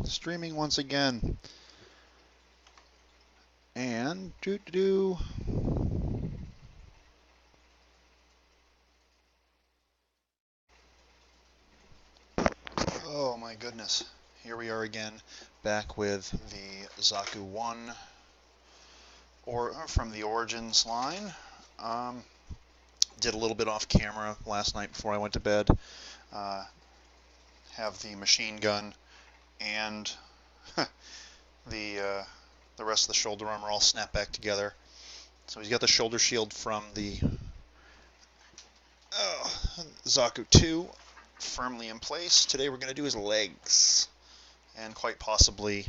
Streaming once again. And oh my goodness. Here we are again, back with the Zaku I, or from the Origins line. Did a little bit off camera last night before I went to bed. Have the machine gun and the rest of the shoulder armor all snapped back together. So he's got the shoulder shield from the Zaku II firmly in place. Today we're going to do his legs, and quite possibly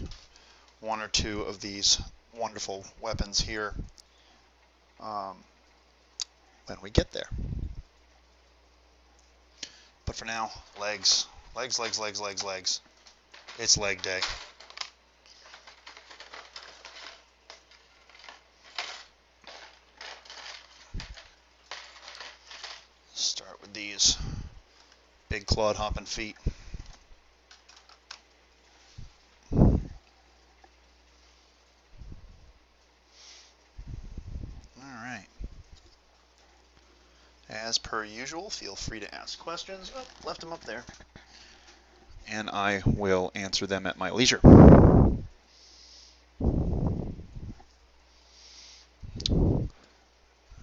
one or two of these wonderful weapons here when we get there. But for now, legs. Legs, legs, legs, legs, legs. It's leg day. Start with these big clawed hopping feet. Alright. As per usual, feel free to ask questions. Oh, left them up there. And I will answer them at my leisure.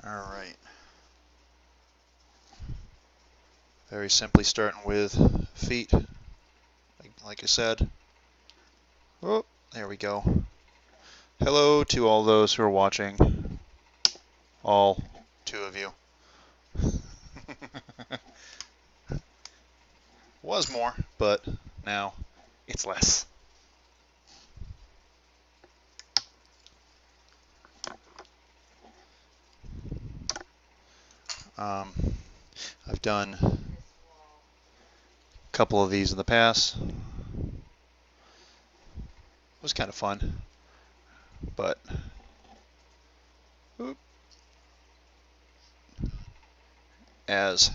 Alright. Very simply starting with feet, like I said. Oh, there we go. Hello to all those who are watching. All 2 of you. Was more, but now it's less. I've done a couple of these in the past. It was kind of fun, but as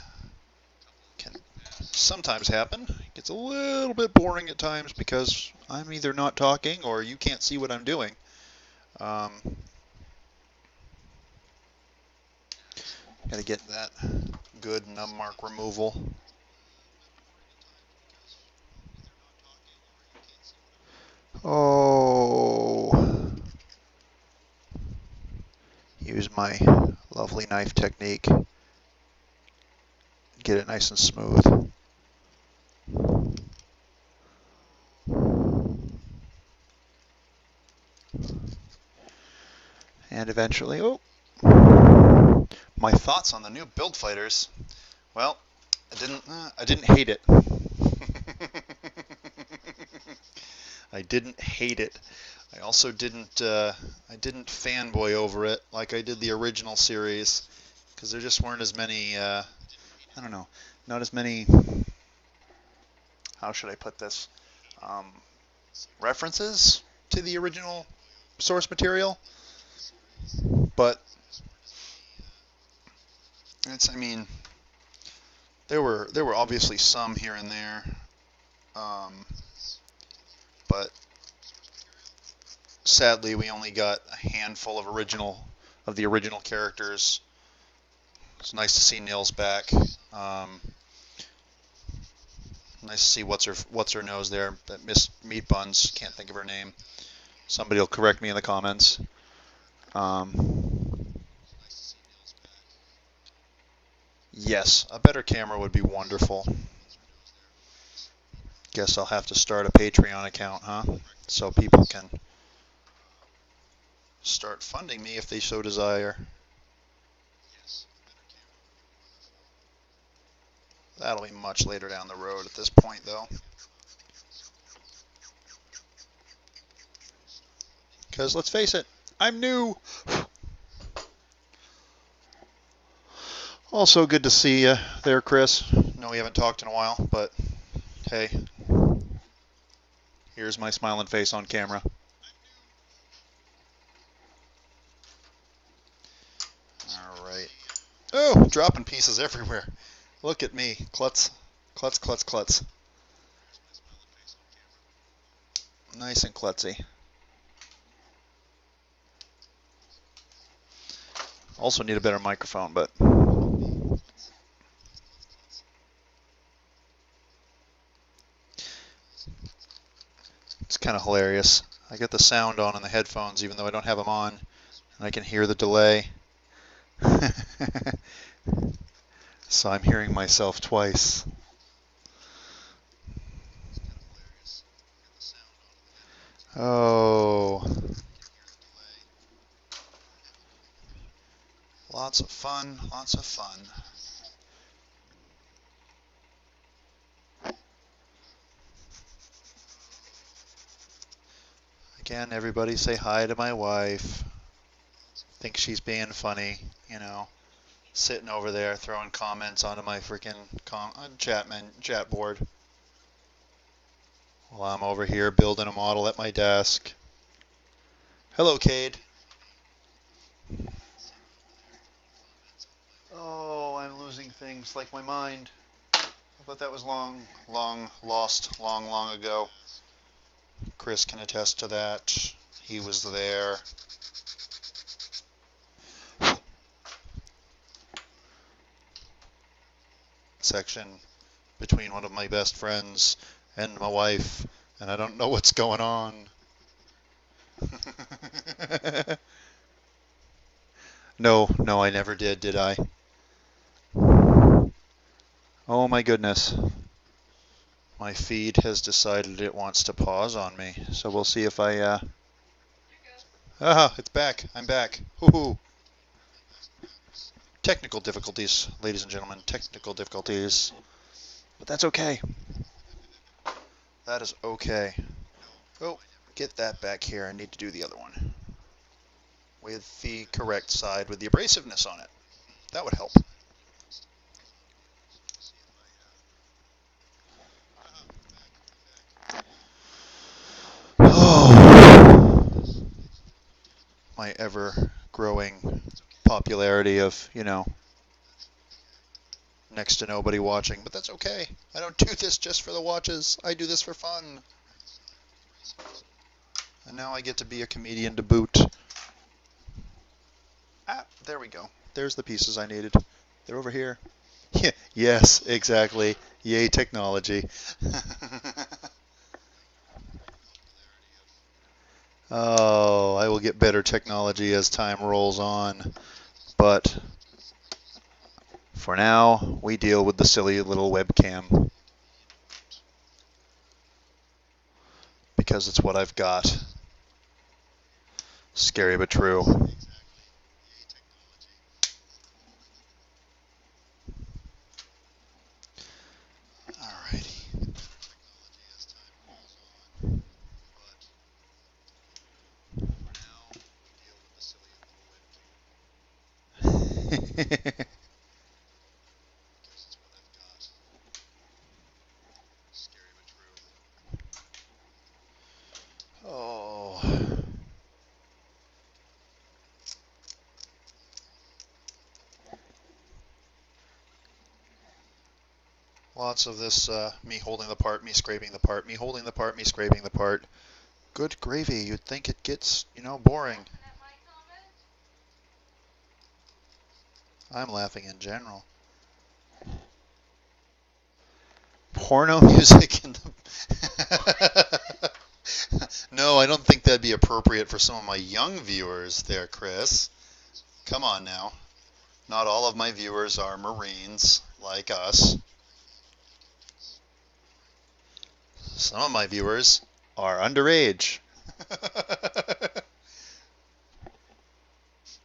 can sometimes happen, it gets a little bit boring at times because I'm either not talking or you can't see what I'm doing. Gotta get that good num mark removal. Oh, use my lovely knife technique. Get it nice and smooth. And eventually, oh, my thoughts on the new build fighters. Well, I didn't hate it. I didn't hate it. I also didn't fanboy over it like I did the original series, because there just weren't as many, I don't know, not as many, how should I put this, references to the original source material. But I mean, there were obviously some here and there, but sadly we only got a handful of the original characters. It's nice to see Nils back. Nice to see what's her nose there, that Miss Meat Buns, can't think of her name. Somebody will correct me in the comments. Yes, a better camera would be wonderful. Guess I'll have to start a Patreon account, huh? So people can start funding me if they so desire. That'll be much later down the road at this point, though. Because let's face it, I'm new. Also good to see you there, Chris. No, we haven't talked in a while, but hey, here's my smiling face on camera. Alright. Oh, dropping pieces everywhere. Look at me. Klutz, klutz, klutz, klutz. Nice and klutzy. Also need a better microphone, but it's kind of hilarious. I get the sound on in the headphones even though I don't have them on, and I can hear the delay. So I'm hearing myself twice. Oh. Lots of fun, lots of fun. Again, everybody say hi to my wife. Think she's being funny, you know, sitting over there throwing comments onto my freaking chat board while I'm over here building a model at my desk. Hello, Cade. Oh, I'm losing things like my mind. I thought that was long ago. Chris can attest to that. He was there. Section between one of my best friends and my wife, and I don't know what's going on. No, I never did I? Oh my goodness. My feed has decided it wants to pause on me, so we'll see if I, it's back. I'm back. Woohoo. Technical difficulties, ladies and gentlemen. Technical difficulties. But that's okay. That is okay. Oh, get that back here. I need to do the other one. With the correct side, with the abrasiveness on it. That would help. Oh, my ever-growing popularity of, next to nobody watching. But that's okay. I don't do this just for the watches. I do this for fun. And now I get to be a comedian to boot. Ah, there we go. There's the pieces I needed. They're over here. Yes, exactly. Yay, technology. Oh, I will get better technology as time rolls on. But for now, we deal with the silly little webcam. Because it's what I've got. Scary but true. Alrighty. Oh. Lots of this, me holding the part, me scraping the part, me holding the part, me scraping the part. Good gravy, you'd think it gets, boring. I'm laughing in general. Porno music in the... No, I don't think that'd be appropriate for some of my young viewers there, Chris. Come on now. Not all of my viewers are Marines like us. Some of my viewers are underage.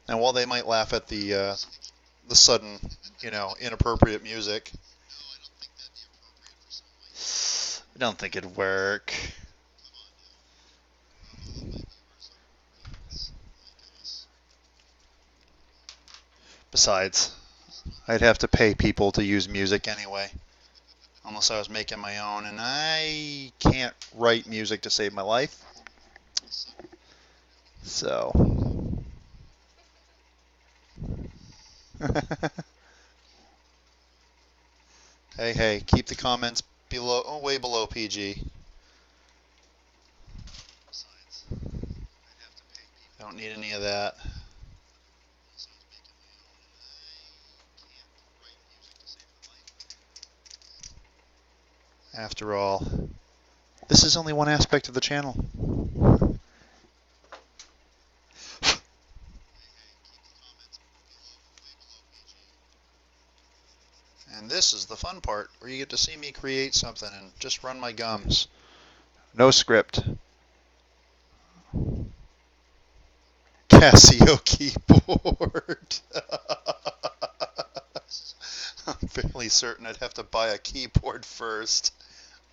And while they might laugh at the sudden, inappropriate music, I don't think it'd work. Besides, I'd have to pay people to use music anyway, unless I was making my own, and I can't write music to save my life. So. Hey, keep the comments way below PG. Don't need any of that. After all, this is only one aspect of the channel. And this is the fun part, where you get to see me create something and just run my gums. No script. Casio keyboard. I'm fairly certain I'd have to buy a keyboard first.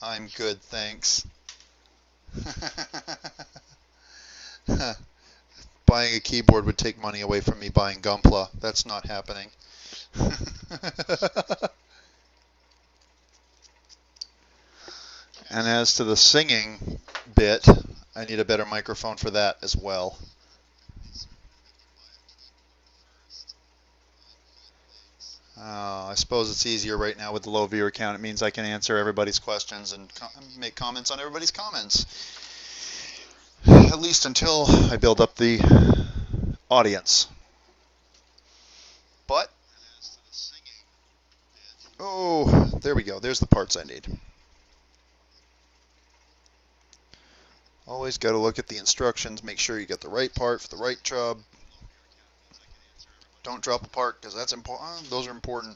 I'm good, thanks. Buying a keyboard would take money away from me buying Gunpla. That's not happening. And as to the singing bit, I need a better microphone for that as well. I suppose it's easier right now with the low viewer count. It means I can answer everybody's questions and make comments on everybody's comments. At least until I build up the audience. But, oh, there we go. There's the parts I need. Always got to look at the instructions, make sure you get the right part for the right job. Don't drop a part, because that's important. Those are important.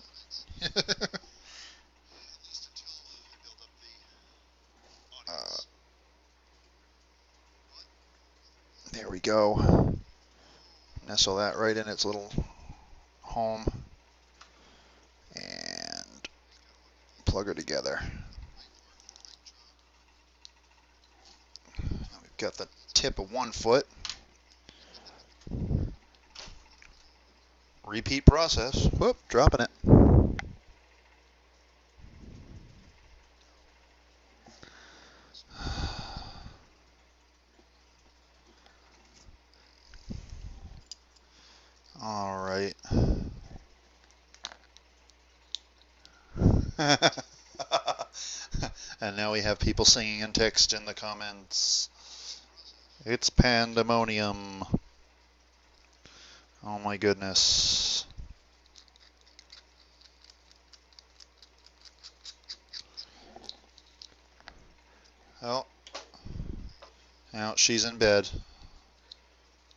There we go. Nestle that right in its little home. And plug her together. We've got the tip of 1 foot. Repeat process. Whoop, dropping it. All right. And now we have people singing in text in the comments. It's pandemonium. Oh my goodness. Oh. Now she's in bed.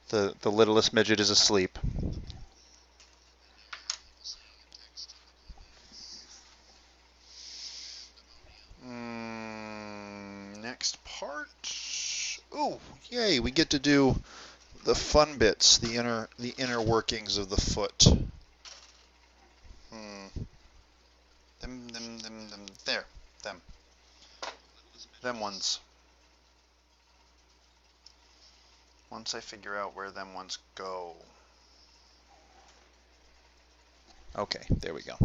The littlest midget is asleep. Next part. Ooh, yay! We get to do the fun bits, the inner workings of the foot. There, them ones. Once I figure out where them ones go. Okay, there we go.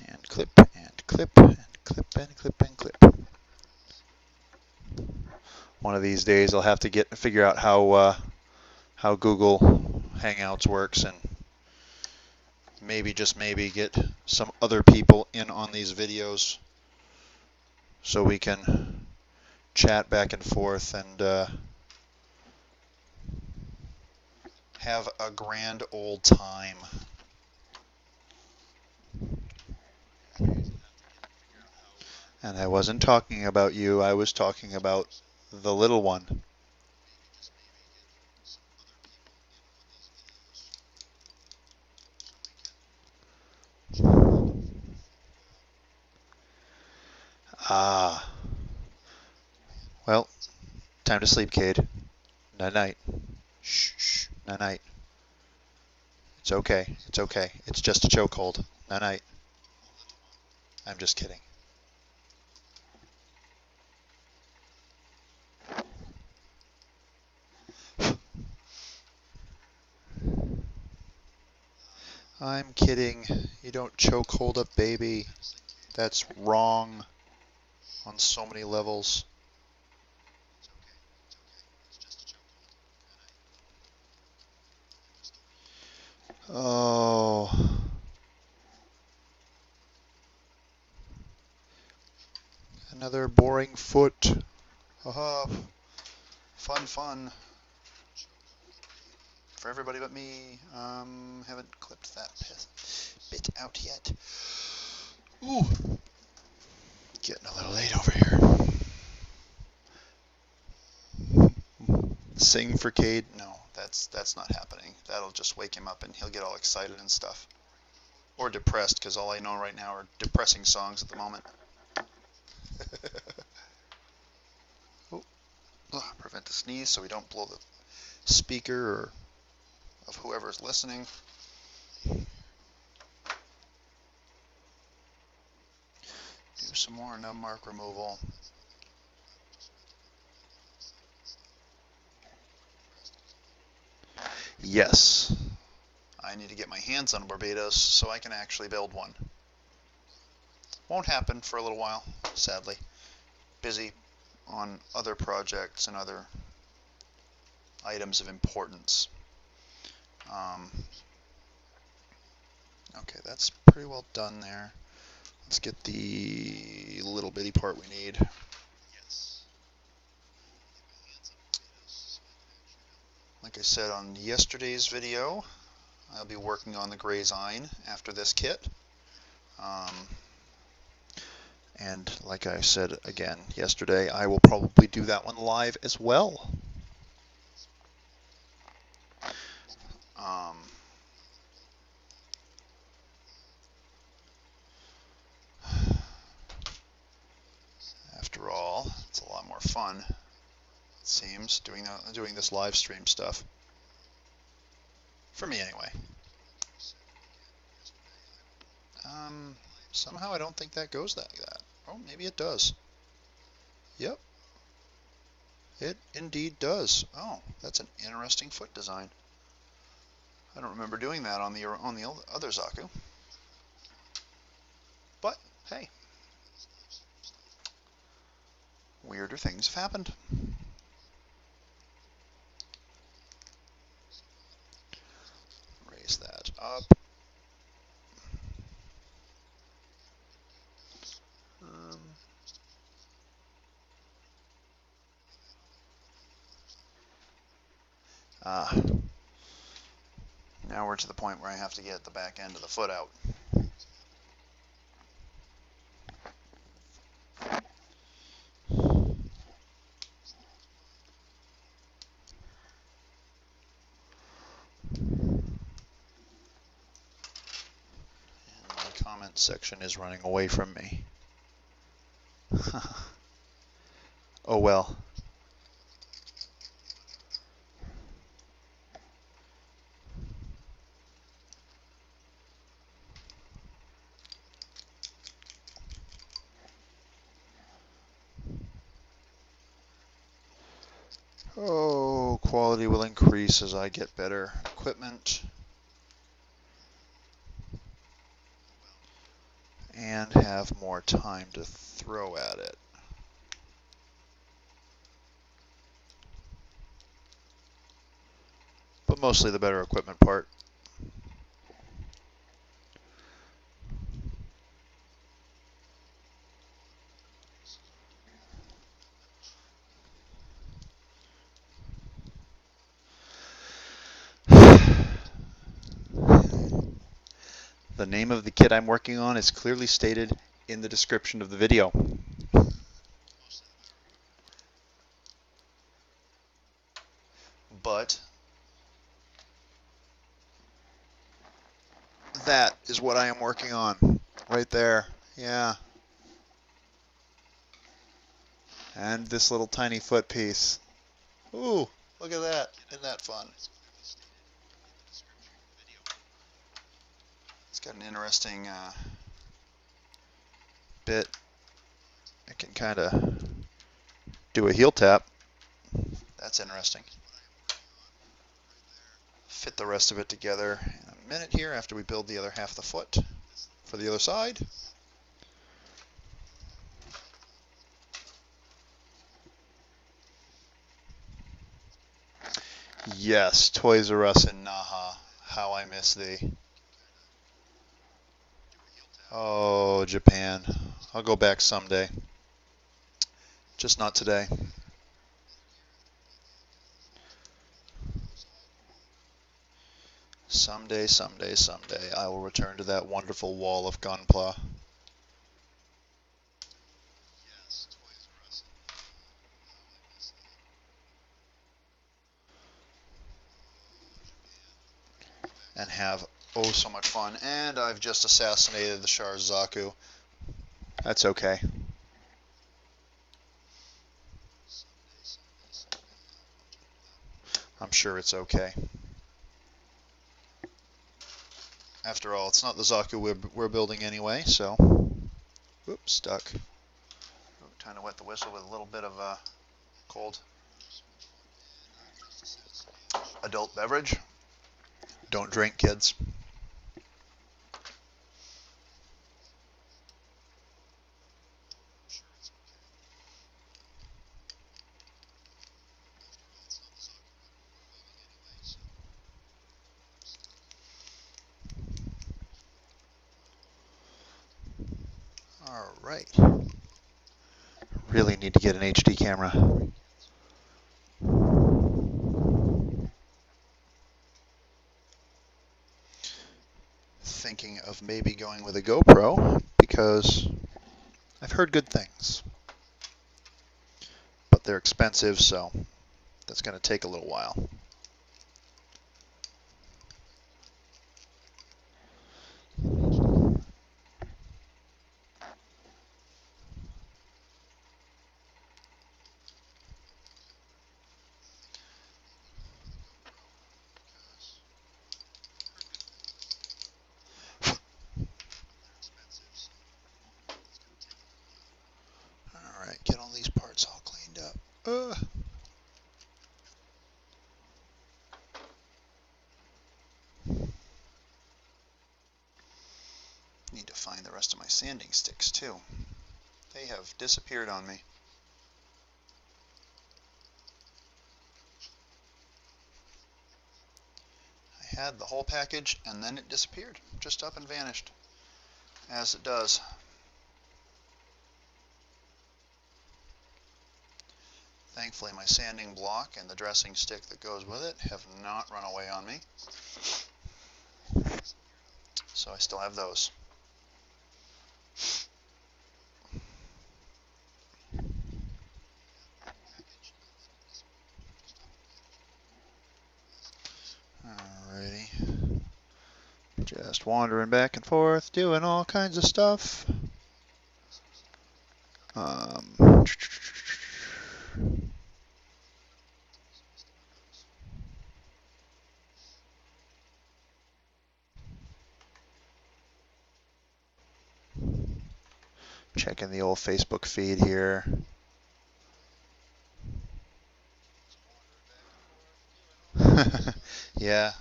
And clip, and clip, and clip, and clip, and clip. One of these days I'll have to figure out how Google Hangouts works, and maybe, just maybe, get some other people in on these videos so we can chat back and forth and have a grand old time. And I wasn't talking about you, I was talking about the little one. Ah. Well, time to sleep, Cade. Night-night. Shh, shh. Night-night. It's okay. It's okay. It's just a chokehold. Night-night. I'm just kidding. I'm kidding. You don't chokehold a baby. That's wrong on so many levels. Oh. Another boring foot. Haha. Fun. For everybody but me. Haven't clipped that bit out yet. Ooh. Getting a little late over here. Sing for Cade? No, that's not happening. That'll just wake him up and he'll get all excited and stuff. Or depressed, because all I know right now are depressing songs at the moment. Prevent the sneeze so we don't blow the speaker or of whoever's listening. Do some more nub mark removal. Yes. I need to get my hands on Barbados so I can actually build one. Won't happen for a little while, sadly. Busy on other projects and other items of importance. Okay, that's pretty well done there. Let's get the little bitty part we need. Like I said on yesterday's video, I'll be working on the gray Zine after this kit. And like I said again yesterday, I will probably do that one live as well. After all, it's a lot more fun, it seems, doing this live stream stuff. For me, anyway. Somehow I don't think that goes like that. Oh, maybe it does. Yep. It indeed does. Oh, that's an interesting foot design. I don't remember doing that on the other Zaku. But, hey. Weirder things have happened. Raise that up. Now we're to the point where I have to get the back end of the foot out. And my comment section is running away from me. Oh well. Oh, quality will increase as I get better equipment and have more time to throw at it. But mostly the better equipment part. The name of the kit I'm working on is clearly stated in the description of the video. But that is what I am working on right there. Yeah. And this little tiny foot piece. Ooh, look at that. Isn't that fun? It's got an interesting bit. I can kind of do a heel tap. That's interesting. Fit the rest of it together in a minute here after we build the other half of the foot for the other side. Yes, Toys R Us in Naha. How I miss thee. Oh, Japan. I'll go back someday. Just not today. Someday, someday, someday, I will return to that wonderful wall of gunpla. And have oh so much fun. And I've just assassinated the HG Zaku. That's okay. I'm sure it's okay. After all, it's not the Zaku we're building anyway, so... Oops, stuck. Oh, time to wet the whistle with a little bit of cold adult beverage. Don't drink, kids. Alright. Really need to get an HD camera. Thinking of maybe going with a GoPro because I've heard good things. But they're expensive, so that's going to take a little while. Alright, get all these parts all cleaned up. Need to find the rest of my sanding sticks too. They have disappeared on me. I had the whole package and then it disappeared. Just up and vanished. As it does. Thankfully my sanding block and the dressing stick that goes with it have not run away on me. So I still have those. Alrighty. Just wandering back and forth, doing all kinds of stuff. Checking the old Facebook feed here. Yeah,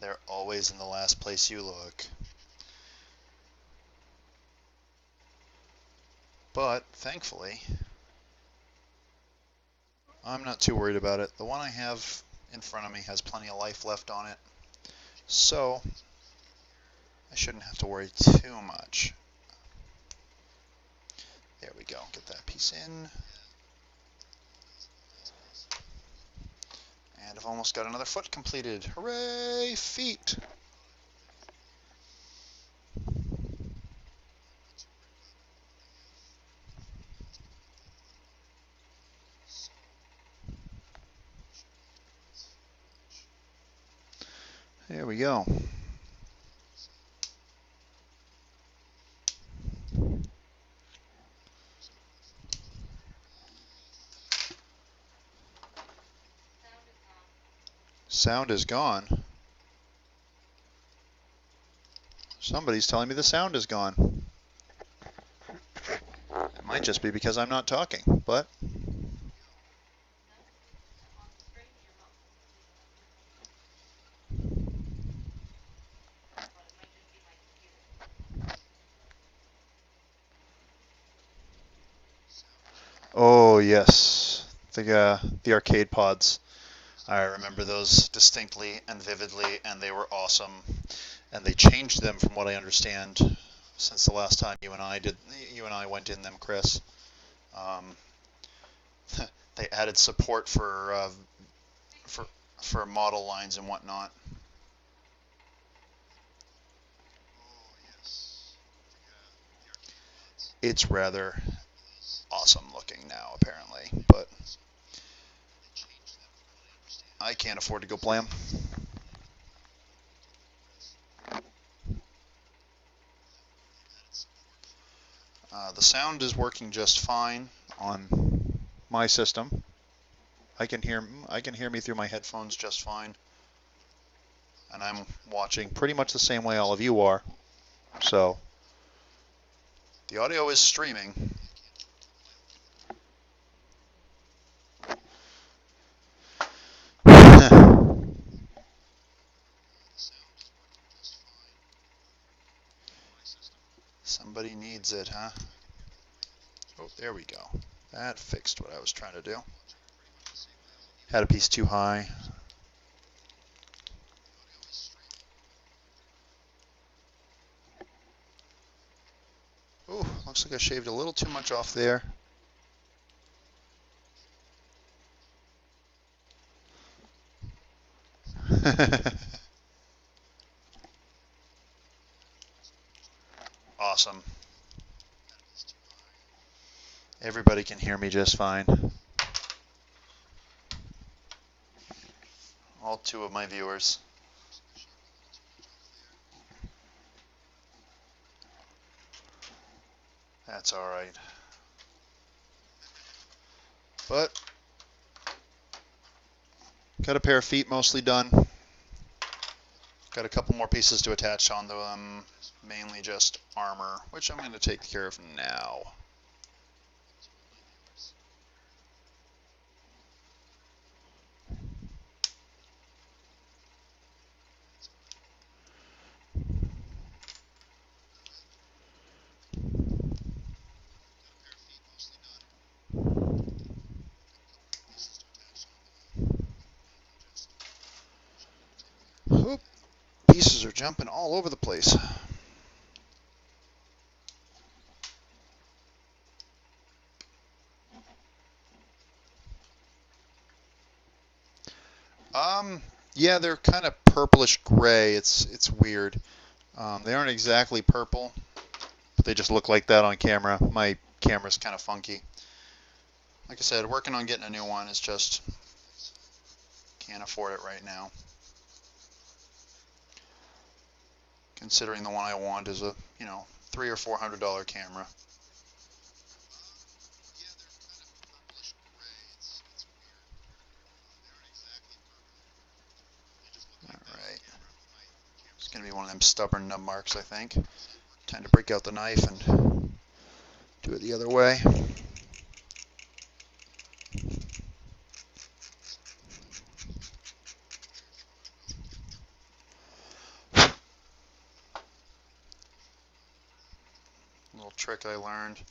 they're always in the last place you look. But, thankfully, I'm not too worried about it. The one I have in front of me has plenty of life left on it. So, I shouldn't have to worry too much. There we go. Get that piece in. And I've almost got another foot completed. Hooray! Feet! There we go. Sound is gone. Somebody's telling me the sound is gone. It might just be because I'm not talking, but... Oh, yes. The arcade pods. I remember those distinctly and vividly, and they were awesome. And they changed them, from what I understand, since the last time you and I went in them, Chris. they added support for model lines and whatnot. It's rather awesome looking now, apparently, but I can't afford to go play them. The sound is working just fine on my system. I can hear me through my headphones just fine, and I'm watching pretty much the same way all of you are. So the audio is streaming. Somebody needs it, huh? Oh, there we go. That fixed what I was trying to do. Had a piece too high. Ooh, looks like I shaved a little too much off there. Awesome. Everybody can hear me just fine. All two of my viewers. That's all right. But got a pair of feet mostly done. Got a couple more pieces to attach onto them, mainly just armor, which I'm going to take care of now. Oop, pieces are jumping all over the place. Yeah, they're kind of purplish gray. It's weird. They aren't exactly purple, but they just look like that on camera. My camera's kind of funky. Like I said, working on getting a new one. It's just can't afford it right now. Considering the one I want is a, $300 or $400 camera. Alright. It's going to be one of them stubborn nub marks, I think. Time to break out the knife and do it the other way. Little trick I learned.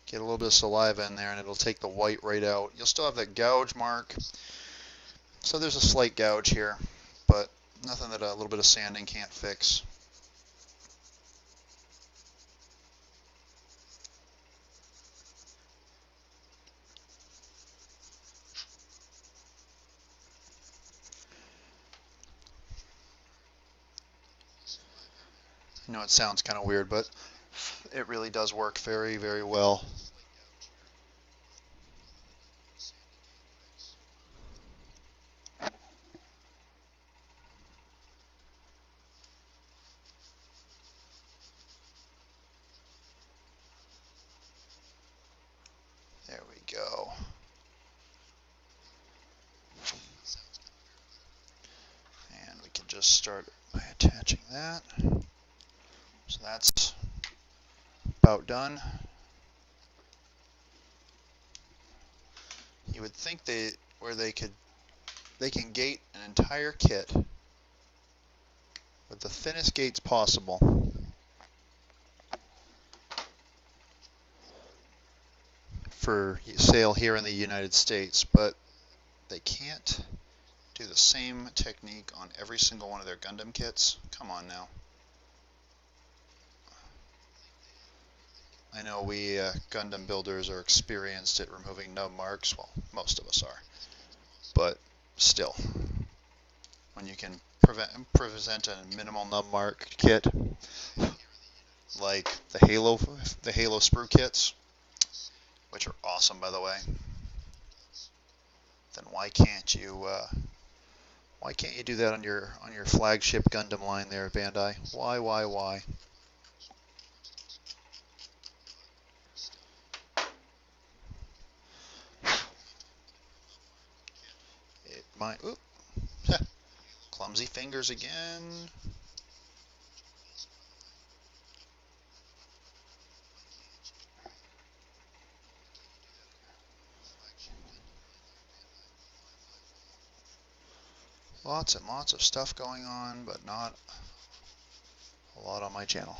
Get a little bit of saliva in there and it'll take the white right out. You'll still have that gouge mark. So there's a slight gouge here, but nothing that a little bit of sanding can't fix. I know it sounds kind of weird, but it really does work very, very well. There we go. And we can just start by attaching that. So that's about done. You would think they can gate an entire kit with the thinnest gates possible for sale here in the United States, but they can't do the same technique on every single one of their Gundam kits. Come on now. I know we Gundam builders are experienced at removing nub marks. Well, most of us are. But still, when you can present a minimal nub mark kit, like the Halo sprue kits, which are awesome by the way, then why can't you do that on your flagship Gundam line there, Bandai? Why? It might. Oop, clumsy fingers again. Lots and lots of stuff going on, but not a lot on my channel.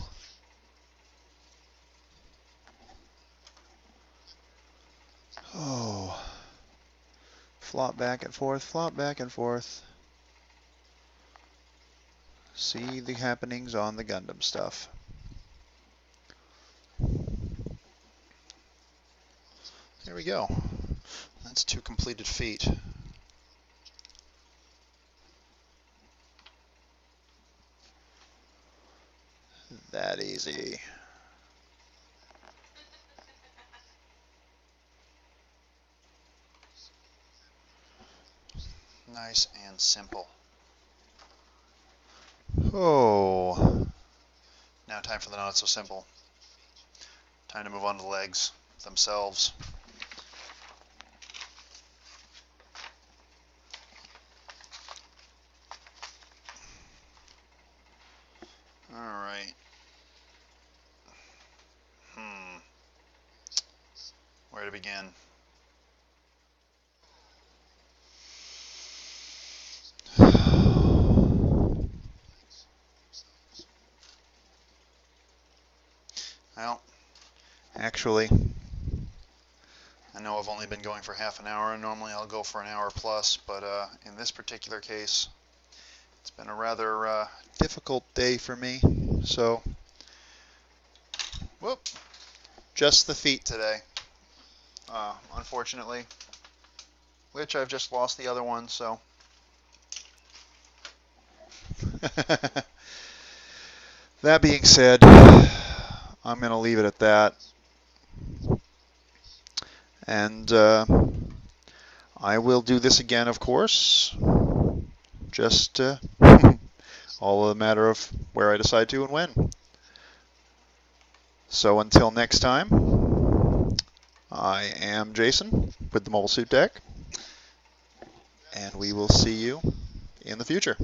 Oh. Flop back and forth, flop back and forth. See the happenings on the Gundam stuff. There we go. That's 2 completed feet. That easy. Nice and simple. Oh. Now time for the not so simple. Time to move on to the legs themselves. Alright. Where to begin? Well, actually, I know I've only been going for half an hour, and normally I'll go for an hour plus, but in this particular case, it's been a rather difficult day for me, so, whoop, just the feet today, unfortunately, which I've just lost the other one, so. That being said, I'm going to leave it at that. And I will do this again, of course. Just all a matter of where I decide to and when. So until next time, I am Jason with the Mobile Suit Deck, and we will see you in the future.